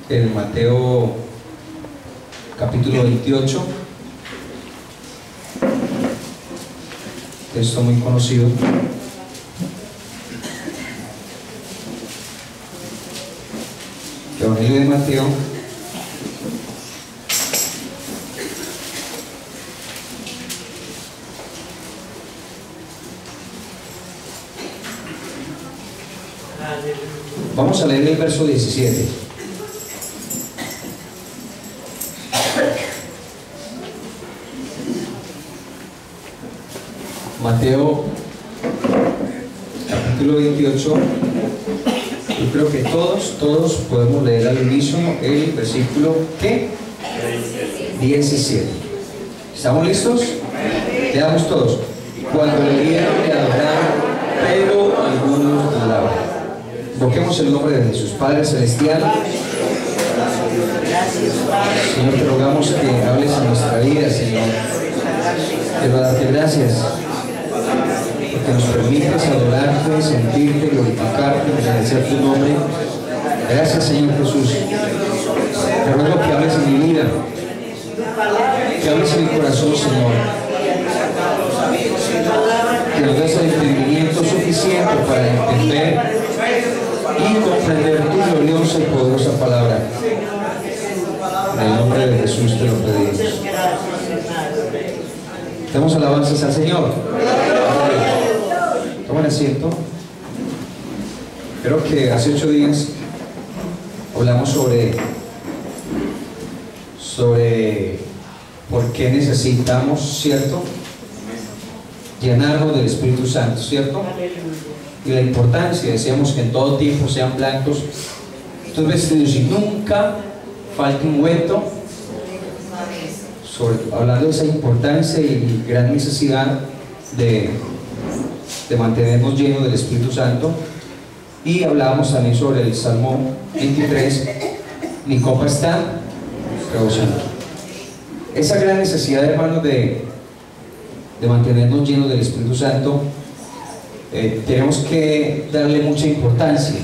en Mateo capítulo 28, texto muy conocido. Evangelio de Mateo, vamos a leer el verso 17. Mateo capítulo 28. Yo creo que todos podemos leer al unísono el versículo ¿qué? 17. ¿Estamos listos? Leamos todos. Cuando le dieron de adorar, pero algunos dudaban. Invoquemos el nombre de Jesús. Padre Celestial, Señor, te rogamos que hables en nuestra vida, Señor. Quiero darte gracias porque nos permites adorarte, sentirte, glorificarte, agradecer tu nombre. Gracias, Señor Jesús. Te ruego que hables en mi vida, que hables en mi corazón, Señor, que nos des el entendimiento suficiente para entender y comprender tu gloriosa y poderosa palabra. En el nombre de Jesús te lo pedimos. Damos alabanzas al Señor. Tomen asiento. Creo que hace 8 días hablamos sobre por qué necesitamos, ¿cierto?, llenarnos del Espíritu Santo, ¿cierto? Y la importancia, decíamos que en todo tiempo sean blancos estos vestidos y nunca falte un ungüento, hablando de esa importancia y gran necesidad de mantenernos llenos del Espíritu Santo. Y hablábamos también sobre el Salmo 23, mi copa está rebosando. Esa gran necesidad, hermanos, de mantenernos llenos del Espíritu Santo, tenemos que darle mucha importancia.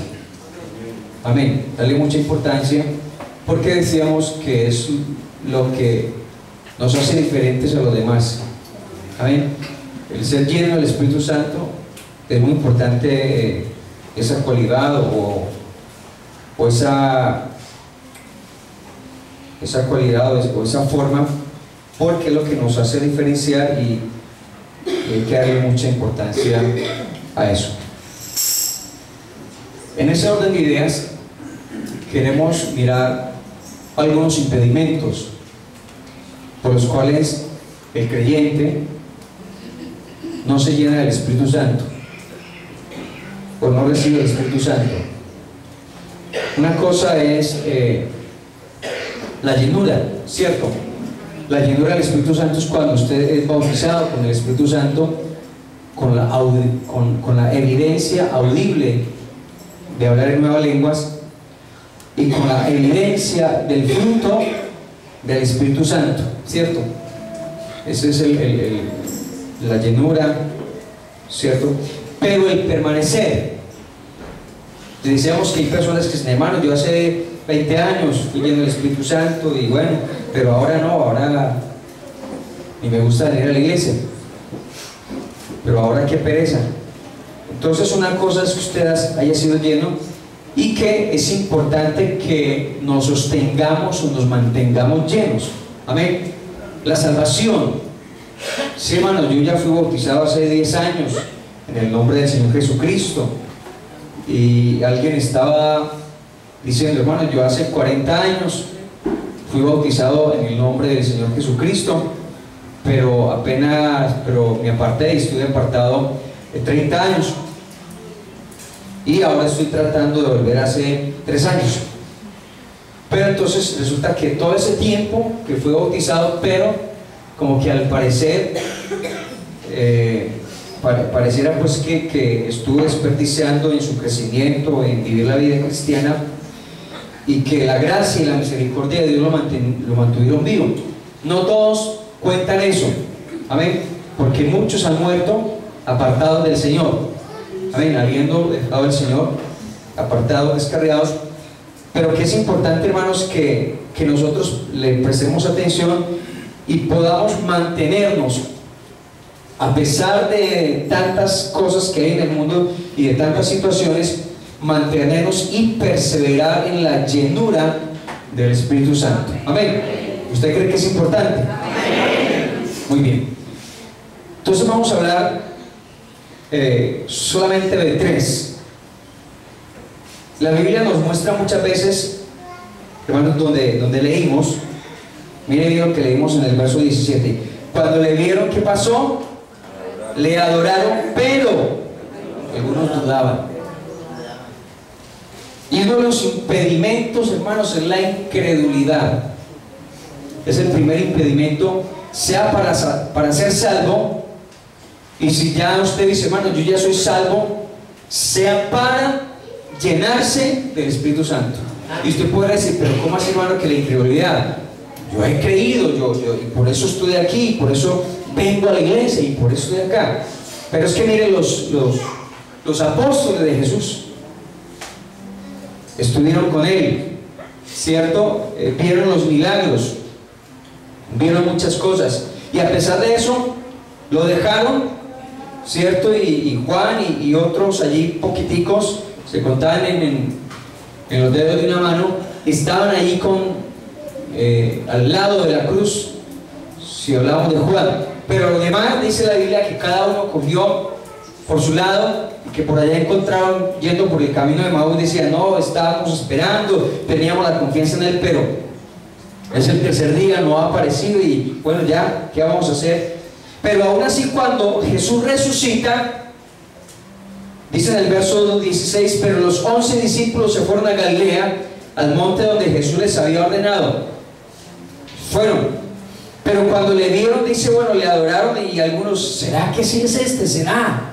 Amén, darle mucha importancia, porque decíamos que es lo que nos hace diferentes a los demás. Amén. El ser lleno del Espíritu Santo es muy importante, esa cualidad o esa cualidad o esa forma, porque es lo que nos hace diferenciar y hay que darle mucha importancia a eso. En ese orden de ideas queremos mirar algunos impedimentos por los cuales el creyente no se llena del Espíritu Santo o no recibe el Espíritu Santo. Una cosa es la llenura, ¿cierto? La llenura del Espíritu Santo es cuando usted es bautizado con el Espíritu Santo, con la evidencia audible de hablar en nuevas lenguas y con la evidencia del fruto del Espíritu Santo, ¿cierto? Ese es la llenura, ¿cierto? Pero el permanecer, decíamos que hay personas que dicen, hermano, yo hace 20 años fui lleno del Espíritu Santo y bueno, pero ahora no, ahora ni me gusta venir a la iglesia, pero ahora qué pereza. Entonces una cosa es que usted haya sido lleno y que es importante que nos sostengamos o nos mantengamos llenos. Amén. La salvación, sí, hermano, yo ya fui bautizado hace 10 años en el nombre del Señor Jesucristo, y alguien estaba diciendo, hermano, yo hace 40 años fui bautizado en el nombre del Señor Jesucristo, pero me aparté y estuve apartado 30 años y ahora estoy tratando de volver hace 3 años. Pero entonces resulta que todo ese tiempo que fue bautizado, pero como que al parecer pareciera pues que estuve desperdiciando en su crecimiento, en vivir la vida cristiana, y que la gracia y la misericordia de Dios lo mantuvieron vivo. No todos cuentan eso, amén, porque muchos han muerto apartados del Señor, amén, habiendo dejado al Señor, apartados, descarriados. pero que es importante, hermanos, que nosotros le prestemos atención y podamos mantenernos, a pesar de tantas cosas que hay en el mundo y de tantas situaciones, mantenernos y perseverar en la llenura del Espíritu Santo. Amén. ¿Usted cree que es importante? Amén. Muy bien. Entonces vamos a hablar solamente de 3. La Biblia nos muestra muchas veces, hermanos, donde leímos, mire lo que leímos en el verso 17. Cuando le vieron, ¿qué pasó? Le adoraron, pero algunos dudaban. Y uno de los impedimentos, hermanos, es la incredulidad. Es el primer impedimento, sea para ser salvo. Y si ya usted dice, hermano, yo ya soy salvo, sea para llenarse del Espíritu Santo. Y usted podrá decir, pero ¿cómo así, hermano, que la incredulidad? Yo he creído, y por eso estoy aquí, y por eso vengo a la iglesia, y por eso estoy acá. Pero es que miren, los apóstoles de Jesús estuvieron con él, ¿cierto? Vieron los milagros, vieron muchas cosas, y a pesar de eso lo dejaron, ¿cierto? Y Juan y otros allí poquiticos, se contaban en los dedos de una mano, estaban allí al lado de la cruz, si hablamos de Juan. Pero lo demás, dice la Biblia, que cada uno cogió por su lado, y que por allá encontraron, yendo por el camino de Maús, decían, no, estábamos esperando, teníamos la confianza en él, pero es el tercer día, no ha aparecido, y bueno, ya, ¿qué vamos a hacer? Pero aún así, cuando Jesús resucita, dice en el verso 16, pero los 11 discípulos se fueron a Galilea, al monte donde Jesús les había ordenado. Fueron. Pero cuando le vieron, dice, bueno, le adoraron, y algunos, ¿será que sí es este? ¿Será?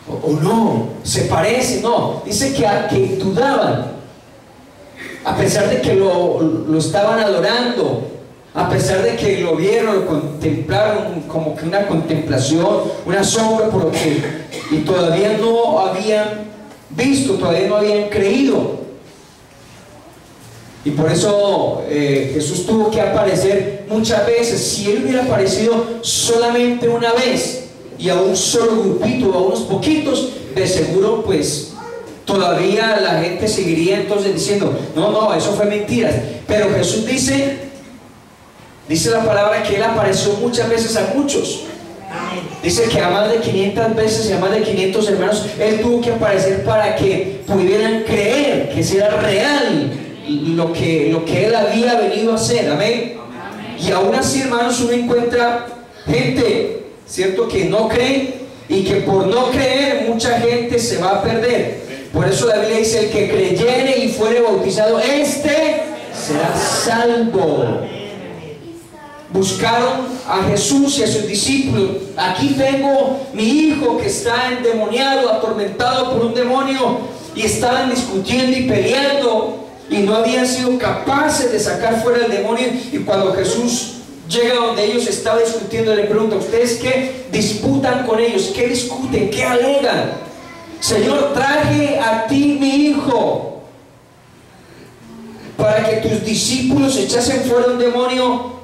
O no, se parece, no. Dice que dudaban, a pesar de que lo estaban adorando, a pesar de que lo vieron, lo contemplaron, como que una contemplación, un asombro por lo que, y todavía no habían visto, todavía no habían creído. Y por eso Jesús tuvo que aparecer muchas veces. Si Él hubiera aparecido solamente una vez y a un solo grupito, a unos poquitos, de seguro pues todavía la gente seguiría entonces diciendo, no, eso fue mentira. Pero Jesús dice la palabra que Él apareció muchas veces a muchos. Dice que a más de 500 veces y a más de 500 hermanos Él tuvo que aparecer para que pudieran creer que era real lo que Él había venido a hacer. Amén. Y aún así, hermanos, uno encuentra gente, ¿cierto?, que no cree, y que por no creer mucha gente se va a perder. Por eso la Biblia dice, el que creyere y fuere bautizado, este será salvo. Buscaron a Jesús y a sus discípulos. Aquí tengo mi hijo que está endemoniado, atormentado por un demonio, y estaban discutiendo y peleando, y no habían sido capaces de sacar fuera el demonio. Y cuando Jesús llega donde ellos estaban discutiendo, le pregunta, ¿ustedes qué disputan con ellos? ¿Qué discuten? ¿Qué alegan? Señor, traje a ti mi hijo para que tus discípulos echasen fuera un demonio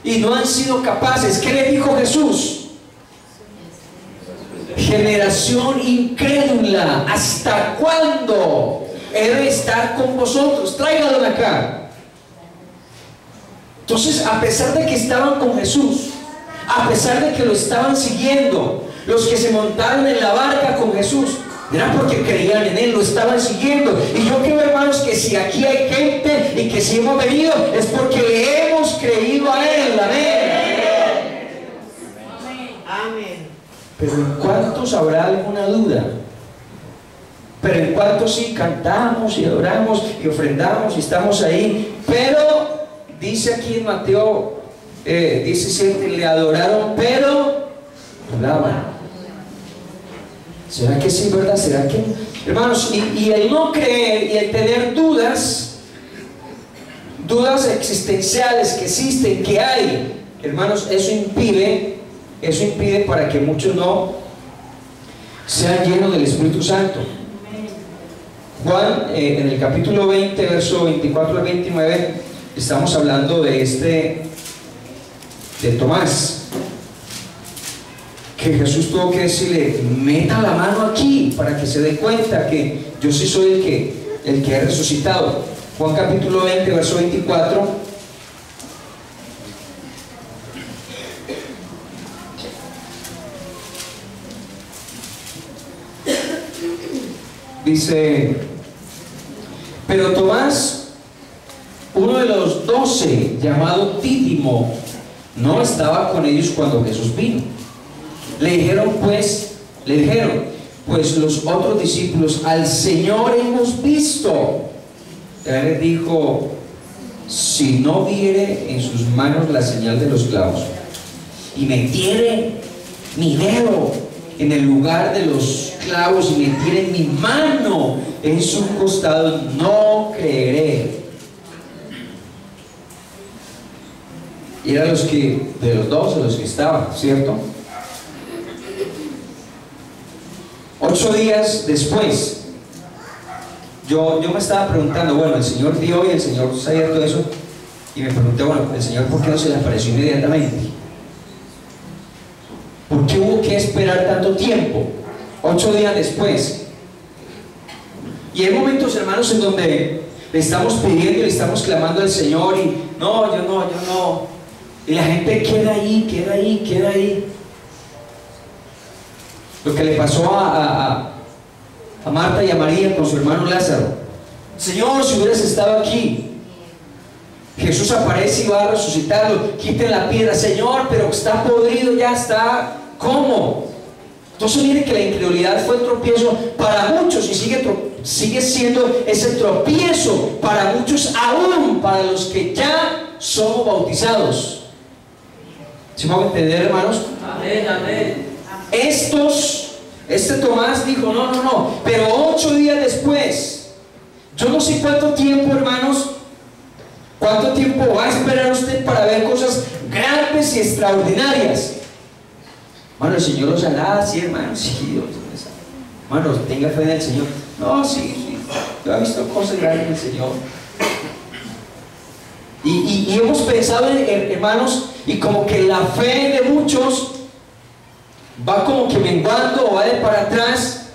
y no han sido capaces. ¿Qué le dijo Jesús? Generación incrédula, ¿hasta cuándo he de estar con vosotros? Tráiganlo acá. Entonces, a pesar de que estaban con Jesús, a pesar de que lo estaban siguiendo, los que se montaron en la barca con Jesús, era porque creían en Él, lo estaban siguiendo. Y yo creo, hermanos, que si aquí hay gente y que si hemos venido, es porque le hemos creído a Él. Amén. Amén. Pero ¿en cuántos habrá alguna duda? Pero ¿en cuántos sí cantamos y adoramos y ofrendamos y estamos ahí? Pero dice aquí en Mateo 17, le adoraron, pero dudaban. ¿Será que sí, verdad? ¿Será que? Hermanos, y el no creer y el tener dudas existenciales que existen, que hay, hermanos, eso impide para que muchos no sean llenos del Espíritu Santo. Juan, en el capítulo 20, verso 24 al 29, estamos hablando de Tomás, que Jesús tuvo que decirle: meta la mano aquí para que se dé cuenta que yo sí soy el que he resucitado. Juan capítulo 20, verso 24. Dice: pero Tomás, uno de los 12, llamado Dídimo, no estaba con ellos cuando Jesús vino. Le dijeron pues los otros discípulos: al Señor hemos visto. Él les dijo: si no viere en sus manos la señal de los clavos, y metiere mi dedo en el lugar de los clavos, y metiere mi mano en su costado, no creeré. Y eran de los 12 los que estaban, ¿cierto? 8 días después, yo me estaba preguntando, bueno, el Señor vio y el Señor sabía todo eso, y me pregunté, bueno, el Señor, ¿por qué no se le apareció inmediatamente? ¿Por qué hubo que esperar tanto tiempo? 8 días después. Y hay momentos, hermanos, en donde le estamos pidiendo y le estamos clamando al Señor, y no, yo no, y la gente queda ahí. Lo que le pasó a Marta y a María con su hermano Lázaro. Señor, si hubieras estado aquí. Jesús aparece y va a resucitarlo. Quiten la piedra. Señor, pero está podrido, ya está. ¿Cómo? Entonces mire que la incredulidad fue el tropiezo para muchos, y sigue siendo ese tropiezo para muchos, aún para los que ya somos bautizados. ¿Sí me van a entender, hermanos? Amén, amén. Este Tomás dijo: no, pero 8 días después, yo no sé cuánto tiempo, hermanos, cuánto tiempo va a esperar usted para ver cosas grandes y extraordinarias. Hermano, el Señor los hará, sí, hermanos, sí, Dios, hermanos, tenga fe en el Señor. No, sí, yo he visto cosas grandes en el Señor. Y hemos pensado, hermanos, y como que la fe de muchos va como que menguando, o va de para atrás,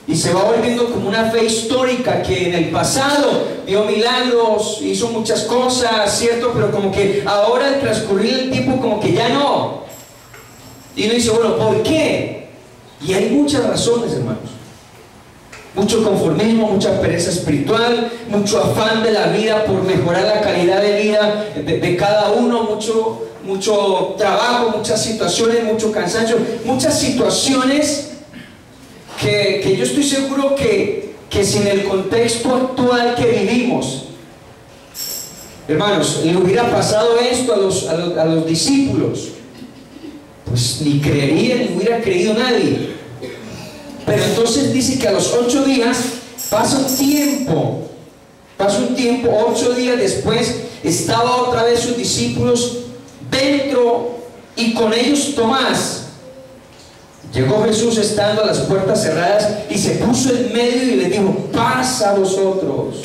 y se va volviendo como una fe histórica que en el pasado dio milagros, hizo muchas cosas, ¿cierto? Pero como que ahora, al transcurrir el tiempo, como que ya no. Y uno dice: bueno, ¿por qué? Y hay muchas razones, hermanos. Mucho conformismo, mucha pereza espiritual, mucho afán de la vida por mejorar la calidad de vida de cada uno, mucho trabajo, muchas situaciones, mucho cansancio, muchas situaciones que yo estoy seguro que sin el contexto actual que vivimos, hermanos, le hubiera pasado esto a los discípulos, pues ni creerían, ni hubiera creído nadie. Pero entonces dice que a los 8 días pasa un tiempo, 8 días después, estaba otra vez sus discípulos dentro, y con ellos Tomás. Llegó Jesús estando a las puertas cerradas, y se puso en medio y le dijo: paz a vosotros.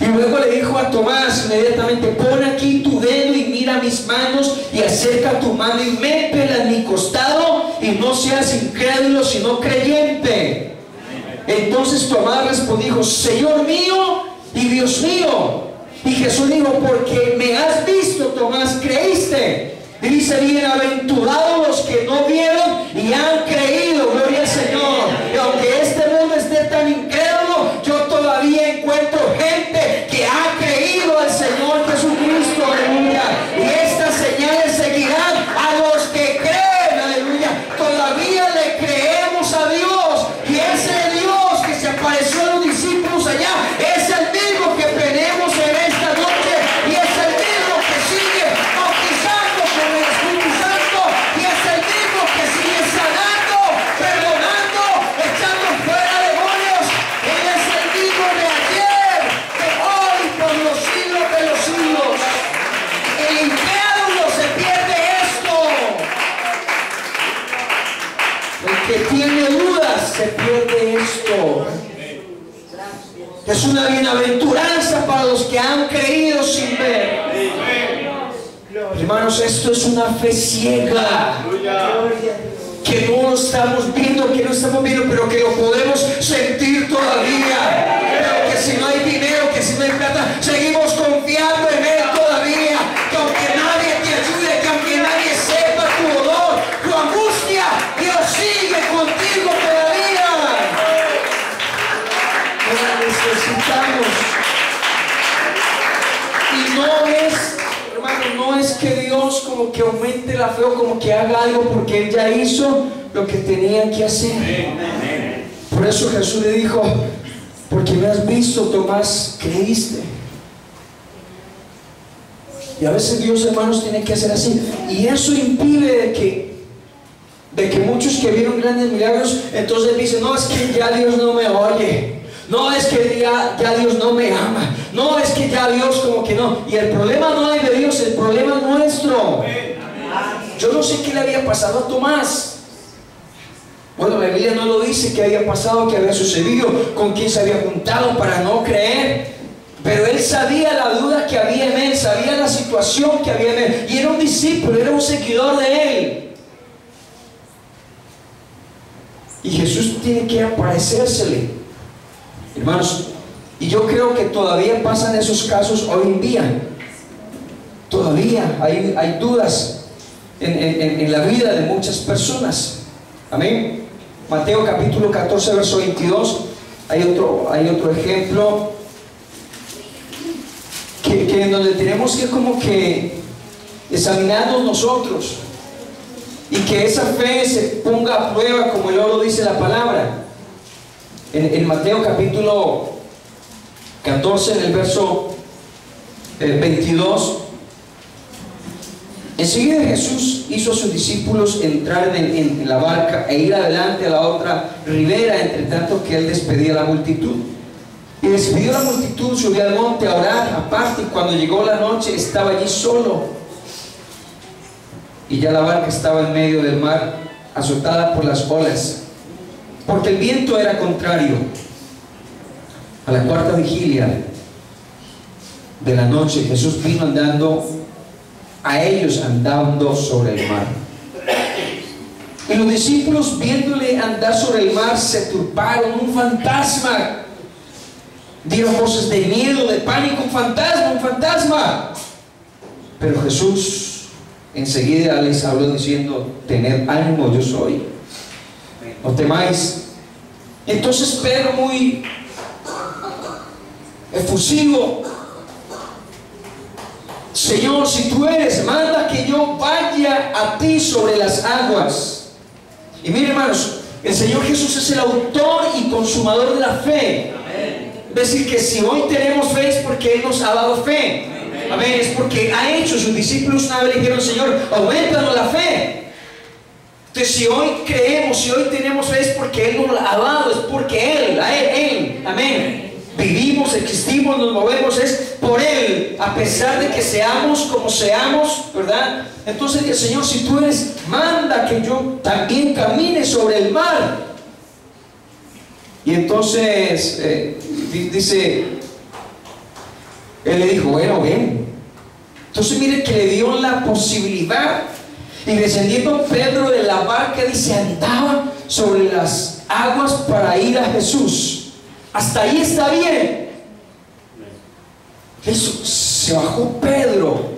Y luego le dijo a Tomás inmediatamente: pon aquí tu dedo y mira mis manos, y acerca tu mano y métela en mi costado, y no seas incrédulo sino creyente. Entonces Tomás respondió: Señor mío y Dios mío. Y Jesús dijo: porque me has visto, Tomás, creíste. Y dice: bienaventurados los que no vieron y han creído. Gloria al Señor. Y aunque este mundo esté tan incrédulo, yo todavía encuentro gente que ha creído al Señor Jesucristo. Aleluya. Y estas señales seguirán a los que creen. Aleluya. Todavía le creemos a Dios, y ese Dios que se apareció a los discípulos allá es el mismo que tenemos en esta noche, y es el mismo que sigue bautizando con el Espíritu Santo, y es el mismo que sigue sanando, Es una bienaventuranza para los que han creído sin ver. Hermanos, esto es una fe ciega, que no estamos viendo, pero que lo podemos sentir todavía. Pero que si no hay dinero, que si no hay plata, seguimos confiando en Él todavía. Que aunque nadie te ayude, que aunque nadie sepa tu dolor, tu angustia, Dios sigue contigo todavía. Lo necesitamos. Y no es, hermano, no es que Dios como que aumente la fe o como que haga algo, porque Él ya hizo lo que tenía que hacer. Por eso Jesús le dijo: porque me has visto, Tomás, creíste. Y a veces Dios, hermanos, tiene que hacer así. Y eso impide de que muchos que vieron grandes milagros, entonces dicen: no, es que ya Dios no me oye. No, es que ya Dios no me ama. No, es que ya Dios como que no. Y el problema no es de Dios, el problema es nuestro. Yo no sé qué le había pasado a Tomás. Bueno, la Biblia no lo dice qué había pasado, qué había sucedido, con quién se había juntado para no creer. Pero él sabía la duda que había en él, sabía la situación que había en él. Y era un discípulo, era un seguidor de él. Y Jesús tiene que aparecérsele. Hermanos, y yo creo que todavía pasan esos casos hoy en día. Todavía hay dudas en la vida de muchas personas. Amén. Mateo capítulo 14, verso 22. Hay otro ejemplo que en donde tenemos que como que examinarnos nosotros, y que esa fe se ponga a prueba, como luego lo dice la palabra. En Mateo capítulo 14, en el verso 22, enseguida Jesús hizo a sus discípulos entrar en la barca e ir adelante a la otra ribera, entre tanto que Él despedía a la multitud. Y despidió a la multitud, subió al monte a orar aparte, y cuando llegó la noche estaba allí solo. Y ya la barca estaba en medio del mar, azotada por las olas, porque el viento era contrario. A la cuarta vigilia de la noche, Jesús vino andando a ellos, andando sobre el mar. Y los discípulos, viéndole andar sobre el mar, se turbaron. Un fantasma. Dieron voces de miedo, de pánico. Un fantasma. Pero Jesús enseguida les habló diciendo: tened ánimo, yo soy, no temáis. Entonces Pedro, muy efusivo: Señor, si tú eres, manda que yo vaya a ti sobre las aguas. Y miren, hermanos, el Señor Jesús es el autor y consumador de la fe. Es decir, que si hoy tenemos fe es porque Él nos ha dado fe. Amén. Es porque ha hecho. Sus discípulos una vez le dijeron: Señor, aumentanos la fe. Entonces, si hoy creemos, si hoy tenemos fe, es porque Él nos la ha dado, es porque Él, amén. Vivimos, existimos, nos movemos, es por Él, a pesar de que seamos como seamos, ¿verdad? Entonces el Señor: si tú eres, manda que yo también camine sobre el mar. Y entonces dice, Él le dijo: bueno, ven. Entonces mire que le dio la posibilidad. Y descendiendo Pedro de la barca, dice, andaba sobre las aguas para ir a Jesús. Hasta ahí está bien. Eso, se bajó Pedro.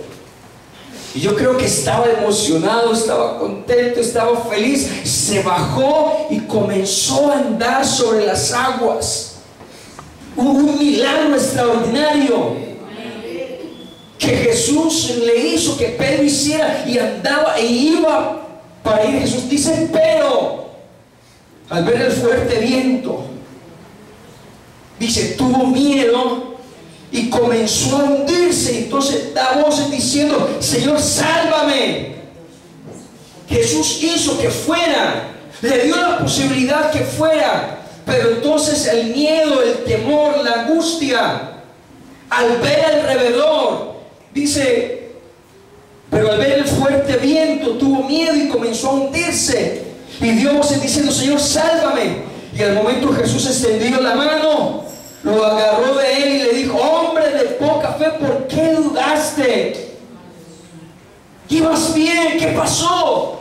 Y yo creo que estaba emocionado, estaba contento, estaba feliz. Se bajó y comenzó a andar sobre las aguas. Hubo un milagro extraordinario que Jesús le hizo que Pedro hiciera, y andaba e iba para ir a Jesús. Dice: pero al ver el fuerte viento, dice, tuvo miedo y comenzó a hundirse. Entonces da voces diciendo: Señor, sálvame. Jesús hizo que fuera, le dio la posibilidad que fuera, pero entonces el miedo, el temor, la angustia, al ver alrededor, dice, pero al ver el fuerte viento tuvo miedo y comenzó a hundirse, y dio voces diciendo: Señor, sálvame. Y al momento Jesús extendió la mano, lo agarró de él y le dijo: hombre de poca fe, ¿por qué dudaste? Ibas bien, ¿qué pasó?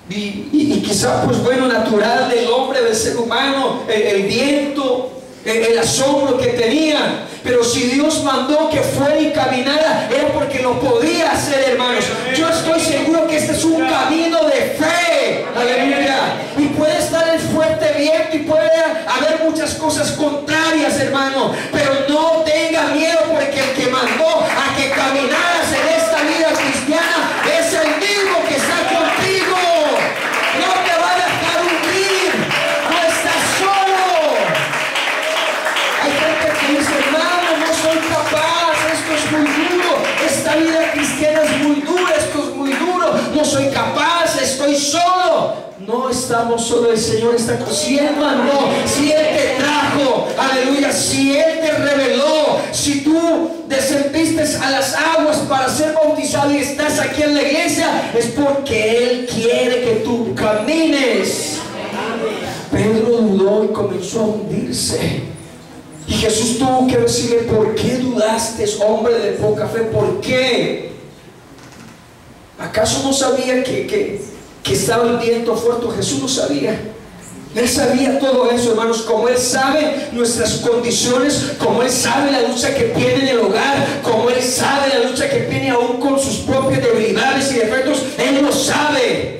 Y quizá, pues bueno, natural del hombre, del ser humano, el viento, el asombro que tenía. Pero si Dios mandó que fuera y caminara, era porque lo podía hacer, hermanos. Yo estoy seguro que este es un camino de fe. Aleluya. Y puede estar el fuerte viento y puede haber muchas cosas contrarias, hermano. Pero no tenga miedo, porque el que mandó a que caminaras en esta vida cristiana es el mismo que está contigo. No te va a dejar hundir. No estás solo. Hay gente que dice: hermano, no soy capaz, esto es muy duro, esta vida cristiana es muy dura, esto es muy duro, no soy capaz, estoy solo. No estamos solos, el Señor está con. Si Él mandó, si Él te trajo, aleluya, si Él te reveló, si tú descendiste a las aguas para ser bautizado y estás aquí en la iglesia, es porque Él quiere que tú camines. Pedro dudó y comenzó a hundirse. Y Jesús tuvo que decirle: ¿por qué dudaste, hombre de poca fe? ¿Por qué? ¿Acaso no sabía que estaba el viento fuerte? Jesús no sabía. Él sabía todo eso, hermanos. Como Él sabe nuestras condiciones, como Él sabe la lucha que tiene en el hogar, como Él sabe la lucha que tiene aún con sus propias debilidades y defectos, Él lo sabe.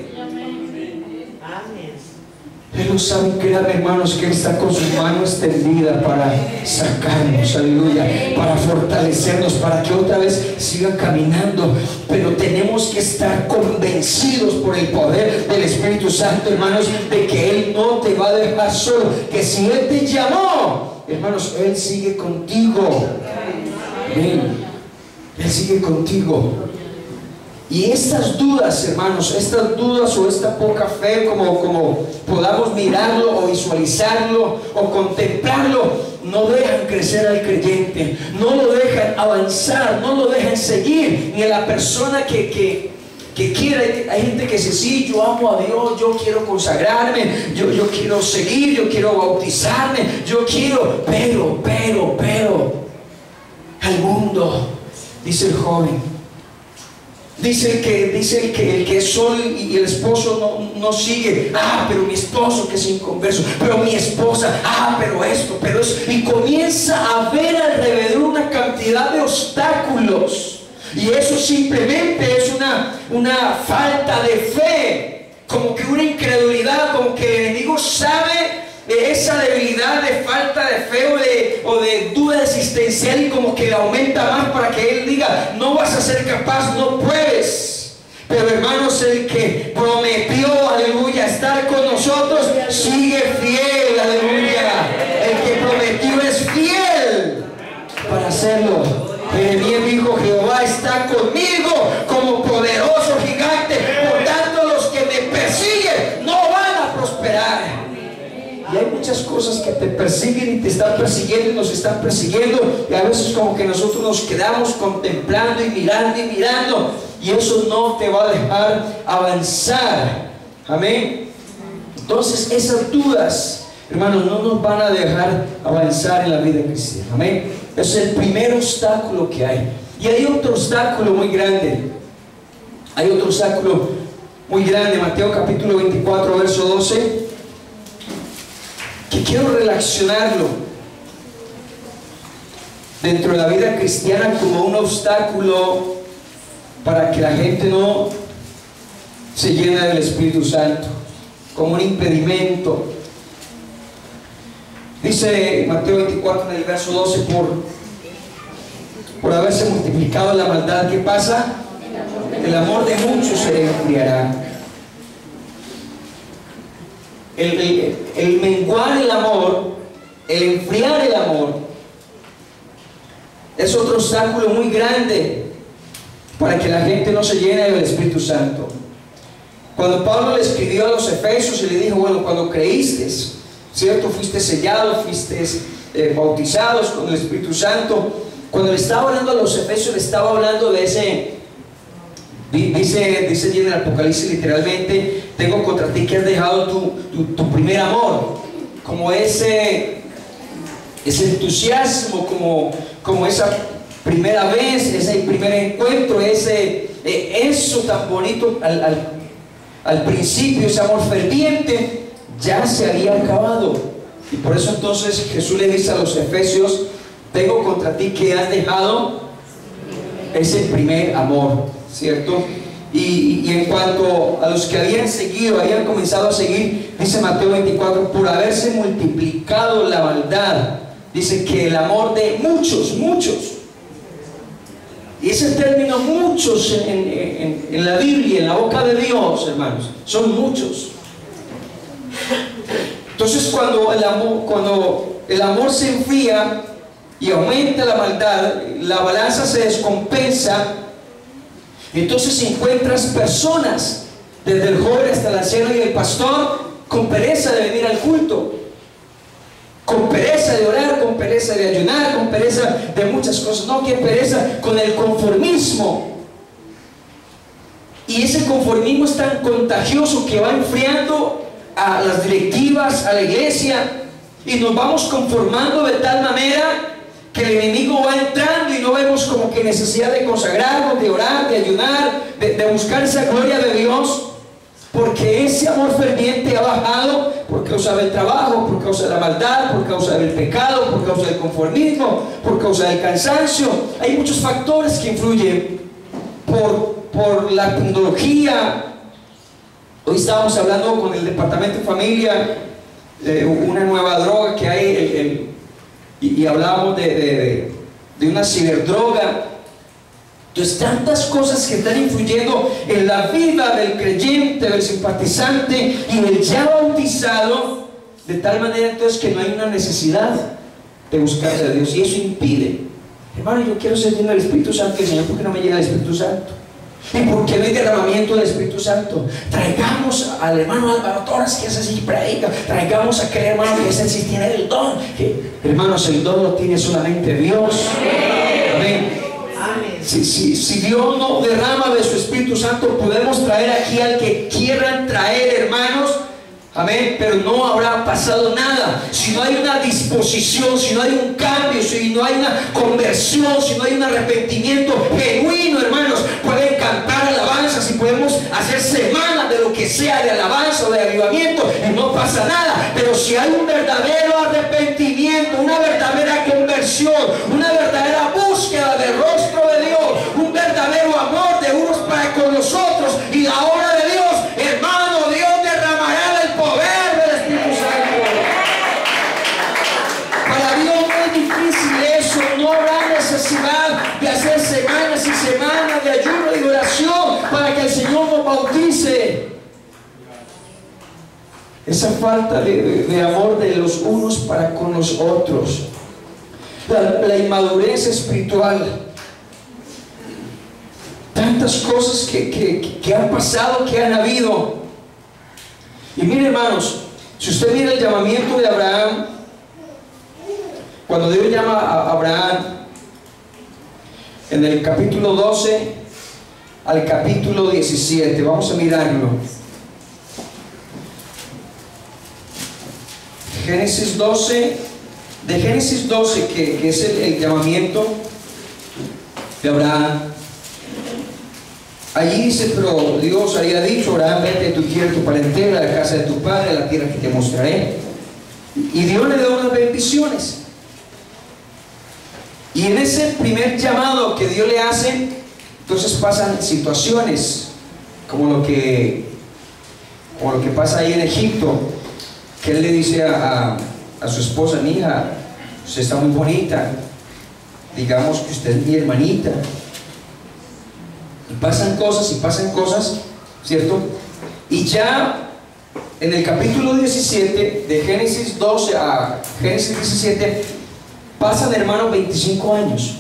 Él lo sabe. Créanme, hermanos, que Él está con su mano extendida para sacarnos, aleluya, para fortalecernos, para que otra vez siga caminando. Pero tenemos que estar convencidos por el poder del Espíritu Santo, hermanos, de que Él no te va a dejar solo, que si Él te llamó, hermanos, Él sigue contigo. Amén. Él sigue contigo. Y estas dudas, hermanos, estas dudas o esta poca fe, como podamos mirarlo o visualizarlo o contemplarlo, no dejan crecer al creyente, no lo dejan avanzar, no lo dejan seguir, ni a la persona que quiere. Hay gente que dice: sí, yo amo a Dios, yo quiero consagrarme, yo quiero seguir, yo quiero bautizarme, yo quiero, pero al mundo, dice el joven. Dice el que es solo y el esposo no sigue. Pero mi esposo que es inconverso, pero mi esposa, pero esto, pero eso. Y comienza a ver alrededor una cantidad de obstáculos. Y eso simplemente es una falta de fe, como que una incredulidad, como que el enemigo sabe esa debilidad de falta de fe o de duda existencial, y como que le aumenta más para que él diga: no vas a ser capaz, no puedes. Pero, hermanos, el que prometió, aleluya, estar con nosotros, sigue fiel, aleluya. El que prometió es fiel para hacerlo. Jeremías dijo: Jehová está conmigo como poderoso gigante, por tanto los que me persiguen no van a prosperar. Y hay muchas cosas que te persiguen y te están persiguiendo y nos están persiguiendo, y a veces como que nosotros nos quedamos contemplando y mirando, y eso no te va a dejar avanzar. Amén. Entonces esas dudas, hermanos, no nos van a dejar avanzar en la vida cristiana. Amén. Es el primer obstáculo que hay. Y hay otro obstáculo muy grande. Mateo capítulo 24, verso 12, que quiero relacionarlo dentro de la vida cristiana como un obstáculo para que la gente no se llene del Espíritu Santo, como un impedimento. Dice Mateo 24 en el verso 12: por haberse multiplicado la maldad, ¿qué pasa? El amor de muchos se enfriará. El menguar el amor, el enfriar el amor, es otro obstáculo muy grande para que la gente no se llene del Espíritu Santo. Cuando Pablo le escribió a los Efesios y le dijo: bueno, cuando creíste, ¿cierto? Fuiste sellados, fuiste bautizados con el Espíritu Santo. Cuando le estaba hablando a los Efesios, le estaba hablando de ese, dice en el Apocalipsis literalmente: tengo contra ti que has dejado tu primer amor. Como ese ese entusiasmo, como esa primera vez, ese primer encuentro, eso tan bonito al principio, ese amor ferviente, ya se había acabado. Y por eso entonces Jesús le dice a los efesios: tengo contra ti que has dejado ese primer amor, ¿cierto? Y en cuanto a los que habían comenzado a seguir, dice Mateo 24, por haberse multiplicado la maldad, dice que el amor de muchos, y ese término muchos en la Biblia, en la boca de Dios, hermanos, son muchos. Entonces cuando el amor se enfría y aumenta la maldad, la balanza se descompensa. Entonces encuentras personas, desde el joven hasta el anciano y el pastor, con pereza de venir al culto, con pereza de orar, con pereza de ayunar, con pereza de muchas cosas. No, que pereza con el conformismo. Y ese conformismo es tan contagioso que va enfriando a las directivas, a la iglesia, y nos vamos conformando de tal manera que el enemigo va entrando y no vemos como que necesidad de consagrarnos, de orar, de ayunar, de buscar esa gloria de Dios, porque ese amor ferviente ha bajado por causa del trabajo, por causa de la maldad, por causa del pecado, por causa del conformismo, por causa del cansancio. Hay muchos factores que influyen por la tecnología. Hoy estábamos hablando con el departamento de familia de una nueva droga que hay, y hablábamos de una ciberdroga. Entonces, tantas cosas que están influyendo en la vida del creyente, del simpatizante y del ya bautizado, de tal manera entonces que no hay una necesidad de buscar a Dios, y eso impide. Hermano, yo quiero ser lleno del Espíritu Santo. Señor, ¿por qué no me llega el Espíritu Santo? ¿Y por qué no hay derramamiento del Espíritu Santo? Traigamos al hermano Álvaro Torres, que ese sí predica. Traigamos a aquel hermano que ese sí tiene el don. Hermanos, el don lo tiene solamente Dios. Amén. Si Dios no derrama de su Espíritu Santo, podemos traer aquí al que quieran traer, hermanos. Amén, pero no habrá pasado nada si no hay una disposición, si no hay un cambio, si no hay una conversión, si no hay un arrepentimiento genuino, hermanos. Pueden cantar alabanzas y podemos hacer semanas de lo que sea, de alabanza o de avivamiento, y no pasa nada. Pero si hay un verdadero arrepentimiento, una verdadera conversión, una verdadera búsqueda del rostro de Dios, un verdadero amor de unos para con los otros y la obra de Dios, hermano, Dios derramará el poder del Espíritu Santo. Para Dios no es difícil eso. No habrá necesidad de hacer semanas y semanas de ayuno y de oración para que el Señor nos bautice. Esa falta de amor de los unos para con los otros, la inmadurez espiritual, tantas cosas que han pasado, que han habido. Y mire, hermanos, si usted mira el llamamiento de Abraham, cuando Dios llama a Abraham en el capítulo 12 al capítulo 17, vamos a mirarlo. Génesis 12, de Génesis 12, que es el llamamiento de Abraham. Allí dice: pero Dios había dicho: Abraham, vete de tu tierra, tu parentela, a la casa de tu padre, a la tierra que te mostraré. Y Dios le da unas bendiciones. Y en ese primer llamado que Dios le hace, entonces pasan situaciones como lo que pasa ahí en Egipto, que él le dice a su esposa: mi hija, usted está muy bonita, digamos que usted es mi hermanita. Y pasan cosas, ¿cierto? Y ya en el capítulo 17, de Génesis 12 a Génesis 17, pasan, hermanos, 25 años.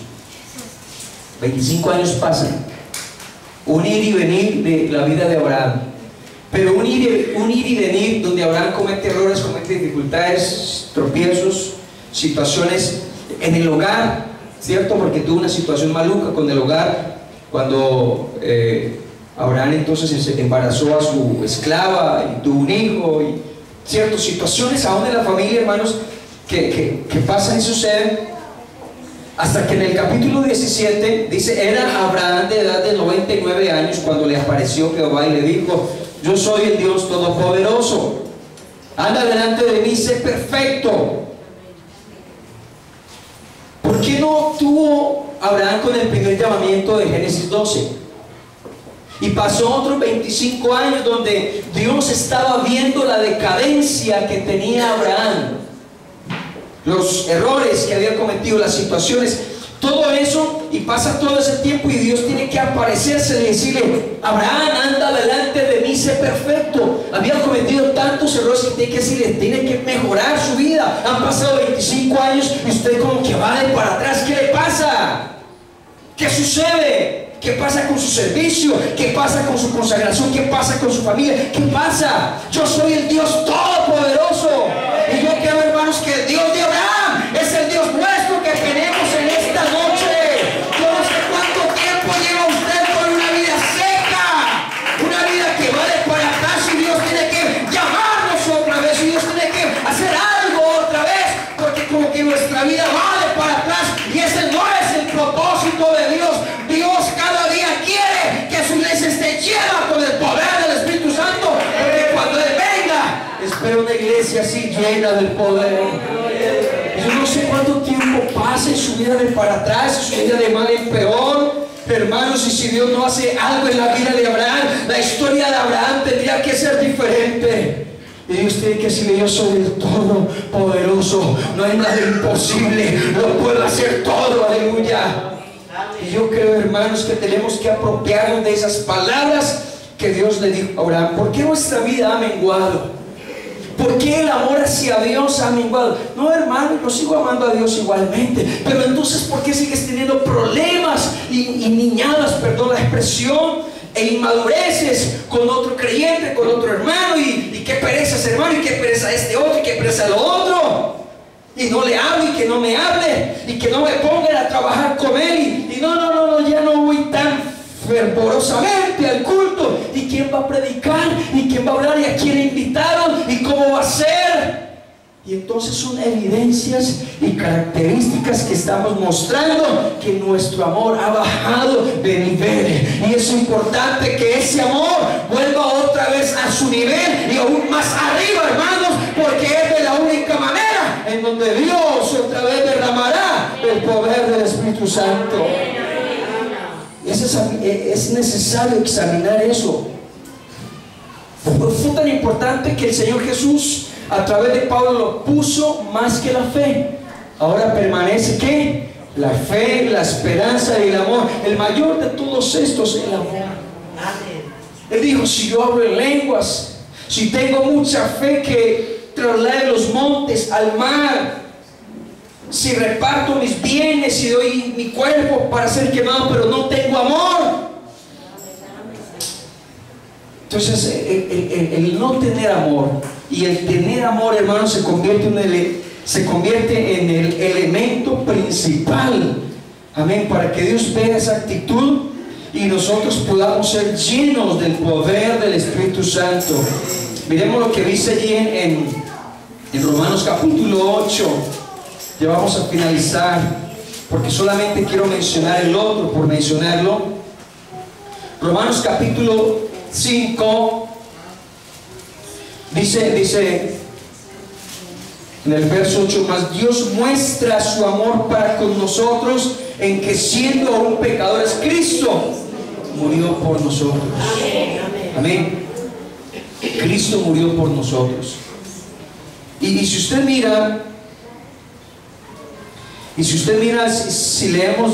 25 años pasan. Un ir y venir de la vida de Abraham. Pero un ir y venir donde Abraham comete errores, comete dificultades, tropiezos, situaciones en el hogar, ¿cierto? Porque tuvo una situación maluca con el hogar. Cuando Abraham entonces se embarazó a su esclava y tuvo un hijo, y ciertas situaciones aún en la familia, hermanos, que pasa y sucede, hasta que en el capítulo 17 dice: era Abraham de edad de 99 años cuando le apareció Jehová y le dijo: yo soy el Dios Todopoderoso, anda delante de mí, sé perfecto. ¿Por qué no obtuvo Abraham con el primer llamamiento de Génesis 12? Y pasó otros 25 años donde Dios estaba viendo la decadencia que tenía Abraham, los errores que había cometido, las situaciones, todo eso, y pasa todo ese tiempo y Dios tiene que aparecerse y decirle: Abraham, anda delante de mí, sé perfecto. Había cometido tantos errores que tiene que decirle, tiene que mejorar su vida. Han pasado 25 años y usted como que va de para atrás. ¿Qué le pasa? ¿Qué sucede? ¿Qué pasa con su servicio? ¿Qué pasa con su consagración? ¿Qué pasa con su familia? ¿Qué pasa? Yo soy el Dios Todopoderoso. Y yo creo, hermanos, que el Dios de Abraham es el Dios nuestro que tenemos en esta noche. Yo no sé cuánto tiempo lleva usted con una vida seca, una vida que va de para atrás, y Dios tiene que llamarnos otra vez, y Dios tiene que hacer algo otra vez, porque como que nuestra vida va de para atrás, y ese no es el propósito de Dios. Dios cada día quiere que su iglesia esté llena con el poder del Espíritu Santo, porque cuando Él venga, espero una iglesia así llena del poder. Yo no sé cuánto tiempo pasa en su vida de para atrás, en su vida de mal en peor, hermanos, y si Dios no hace algo en la vida de Abraham, la historia de Abraham tendría que ser diferente. Y Dios tiene que decirle: yo soy el Todopoderoso, no hay nada imposible, lo puedo hacer todo, aleluya. Y yo creo, hermanos, que tenemos que apropiarnos de esas palabras que Dios le dijo a Abraham. ¿Por qué nuestra vida ha menguado? ¿Por qué el amor hacia Dios ha menguado? No, hermano, yo sigo amando a Dios igualmente, pero entonces ¿por qué sigues teniendo problemas y niñadas, perdón la expresión, e inmadureces con otro creyente, con otro hermano? Y qué pereza ese hermano, y qué pereza este otro, y qué pereza lo otro, y no le hablo, y que no me hable, y que no me pongan a trabajar con él, y no, ya no voy tan fervorosamente al culto. ¿Y quién va a predicar? ¿Y quién va a hablar? ¿Y a quién invitaron? ¿Y cómo va a ser? Y entonces son evidencias y características que estamos mostrando que nuestro amor ha bajado de nivel. Y es importante que ese amor vuelva otra vez a su nivel y aún más arriba, hermanos, porque es de la única manera en donde Dios otra vez derramará el poder del Espíritu Santo. Es necesario examinar eso. Fue tan importante que el Señor Jesús a través de Pablo lo puso más que la fe. Ahora permanece ¿qué? La fe, la esperanza y el amor. El mayor de todos estos es el amor. Él dijo: si yo hablo en lenguas, si tengo mucha fe que traslade los montes al mar, si reparto mis bienes y doy mi cuerpo para ser quemado, pero no tengo amor. Entonces el no tener amor y el tener amor, hermanos, se convierte en el elemento principal, amén, para que Dios vea esa actitud y nosotros podamos ser llenos del poder del Espíritu Santo. Miremos lo que dice allí en Romanos capítulo 8. Ya vamos a finalizar, porque solamente quiero mencionar el otro por mencionarlo. Romanos capítulo 5 dice en el verso 8: mas Dios muestra su amor para con nosotros en que, siendo aún pecadores, Cristo murió por nosotros. Amén. Cristo murió por nosotros. Y si usted mira, si leemos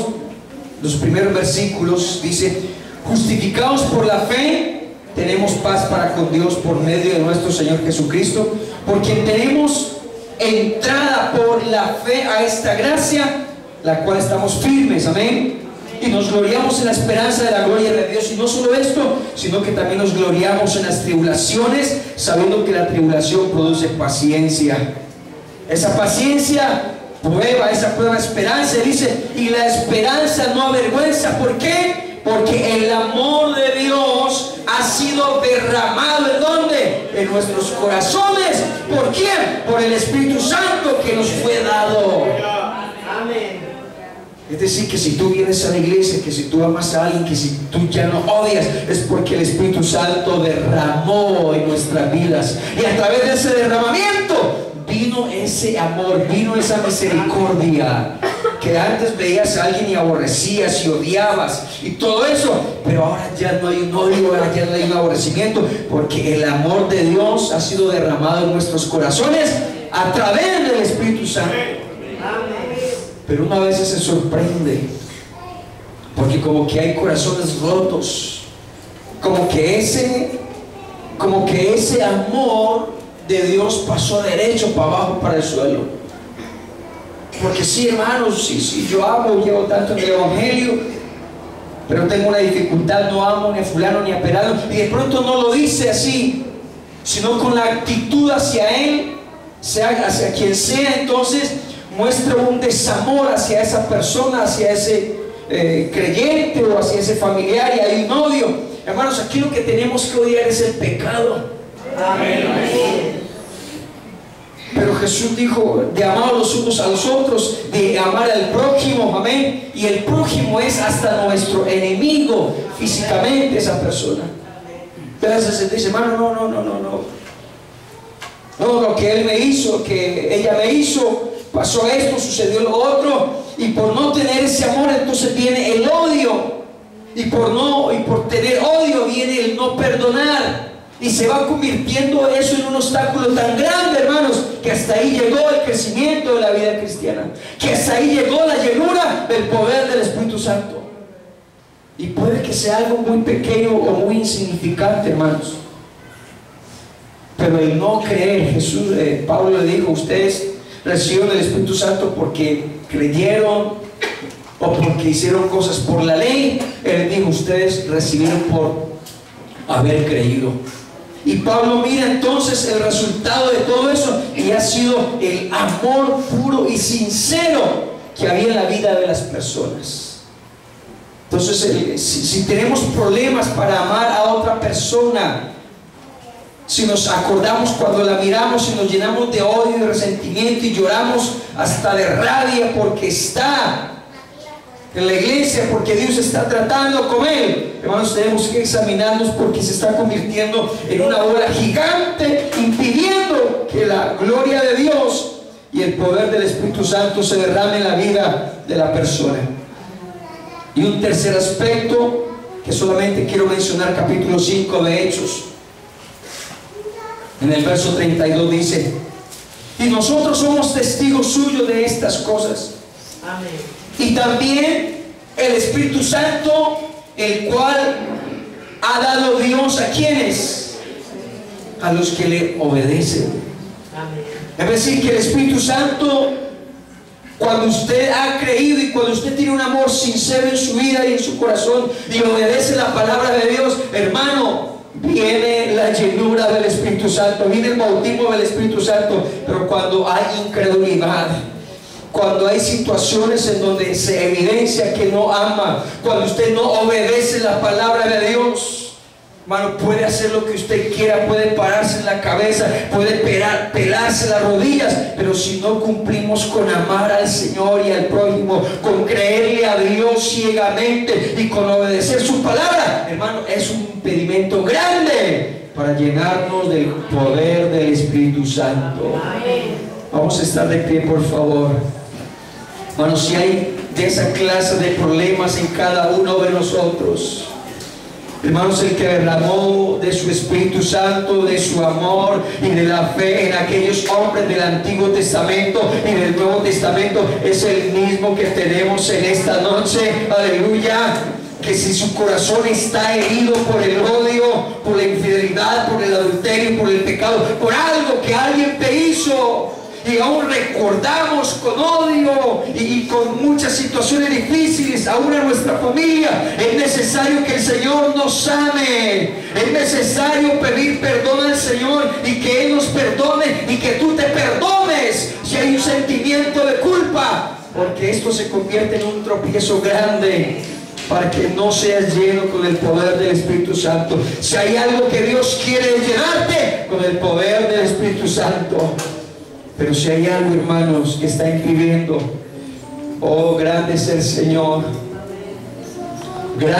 los primeros versículos, dice: justificados por la fe, tenemos paz para con Dios por medio de nuestro Señor Jesucristo, por quien tenemos entrada por la fe a esta gracia, la cual estamos firmes, amén, y nos gloriamos en la esperanza de la gloria de Dios. Y no solo esto, sino que también nos gloriamos en las tribulaciones, sabiendo que la tribulación produce paciencia. Esa paciencia prueba, esa prueba esperanza, dice, y la esperanza no avergüenza. ¿Por qué? Porque el amor de Dios ha sido derramado ¿en dónde? En nuestros corazones. ¿Por quién? Por el Espíritu Santo que nos fue dado. Amén. Es decir, que si tú vienes a la iglesia, que si tú amas a alguien, que si tú ya no odias, es porque el Espíritu Santo derramó en nuestras vidas. Y a través de ese derramamiento vino ese amor, vino esa misericordia. Que antes veías a alguien y aborrecías y odiabas y todo eso, pero ahora ya no hay un odio, ahora ya no hay un aborrecimiento, porque el amor de Dios ha sido derramado en nuestros corazones a través del Espíritu Santo. Pero uno a veces se sorprende, porque como que hay corazones rotos, como que ese amor de Dios pasó derecho para abajo, para el suelo. Porque sí, hermanos, sí, yo amo, llevo tanto en el Evangelio, pero tengo una dificultad, no amo ni a fulano ni a perano, y de pronto no lo dice así, sino con la actitud hacia él, hacia quien sea. Entonces muestra un desamor hacia esa persona, hacia ese creyente o hacia ese familiar, y hay un odio. Hermanos, aquí lo que tenemos que odiar es el pecado. Amén. Pero Jesús dijo de amar los unos a los otros, de amar al prójimo. Amén. Y el prójimo es hasta nuestro enemigo físicamente, esa persona. Entonces se dice, hermano, no, lo que él me hizo, que ella me hizo, pasó esto, sucedió lo otro, y por no tener ese amor entonces viene el odio, y por tener odio viene el no perdonar, y se va convirtiendo eso en un obstáculo tan grande, hermanos, que hasta ahí llegó el crecimiento de la vida cristiana, que hasta ahí llegó la llenura del poder del Espíritu Santo. Y puede que sea algo muy pequeño o muy insignificante, hermanos, pero el no creer, Pablo le dijo, ustedes recibieron el Espíritu Santo porque creyeron o porque hicieron cosas por la ley. Él dijo, ustedes recibieron por haber creído. Y Pablo mira entonces el resultado de todo eso, y ha sido el amor puro y sincero que había en la vida de las personas. Entonces si tenemos problemas para amar a otra persona, si nos acordamos cuando la miramos y nos llenamos de odio y resentimiento y lloramos hasta de rabia porque está en la iglesia, porque Dios está tratando con él, hermanos, tenemos que examinarnos, porque se está convirtiendo en una bola gigante, impidiendo que la gloria de Dios y el poder del Espíritu Santo se derrame en la vida de la persona. Y un tercer aspecto que solamente quiero mencionar, capítulo 5 de Hechos, en el verso 32 dice, y nosotros somos testigos suyos de estas cosas. Amén. Y también el Espíritu Santo, el cual ha dado Dios a quienes, a los que le obedecen. Amén. Es decir, que el Espíritu Santo, cuando usted ha creído y cuando usted tiene un amor sincero en su vida y en su corazón y obedece la palabra de Dios, hermano, viene la llenura del Espíritu Santo, viene el bautismo del Espíritu Santo. Pero cuando hay incredulidad, cuando hay situaciones en donde se evidencia que no ama, cuando usted no obedece la palabra de Dios, hermano, puede hacer lo que usted quiera, puede pararse en la cabeza, puede pelarse las rodillas, pero si no cumplimos con amar al Señor y al prójimo, con creerle a Dios ciegamente y con obedecer su palabra, hermano, es un impedimento grande para llenarnos del poder del Espíritu Santo. Vamos a estar de pie, por favor. Hermanos, si hay de esa clase de problemas en cada uno de nosotros, hermanos, el que derramó de su Espíritu Santo, de su amor y de la fe en aquellos hombres del Antiguo Testamento y del Nuevo Testamento, es el mismo que tenemos en esta noche. Aleluya. Que si su corazón está herido por el odio, por la infidelidad, por el adulterio, por el pecado, por algo que alguien te hizo, y aún recordamos con odio y con muchas situaciones difíciles aún en nuestra familia, es necesario que el Señor nos sane. Es necesario pedir perdón al Señor y que Él nos perdone y que tú te perdones si hay un sentimiento de culpa, porque esto se convierte en un tropiezo grande para que no seas lleno con el poder del Espíritu Santo. Si hay algo que Dios quiere, es llenarte con el poder del Espíritu Santo. Pero si hay algo, hermanos, que está impidiendo, oh, grande es el Señor. Grande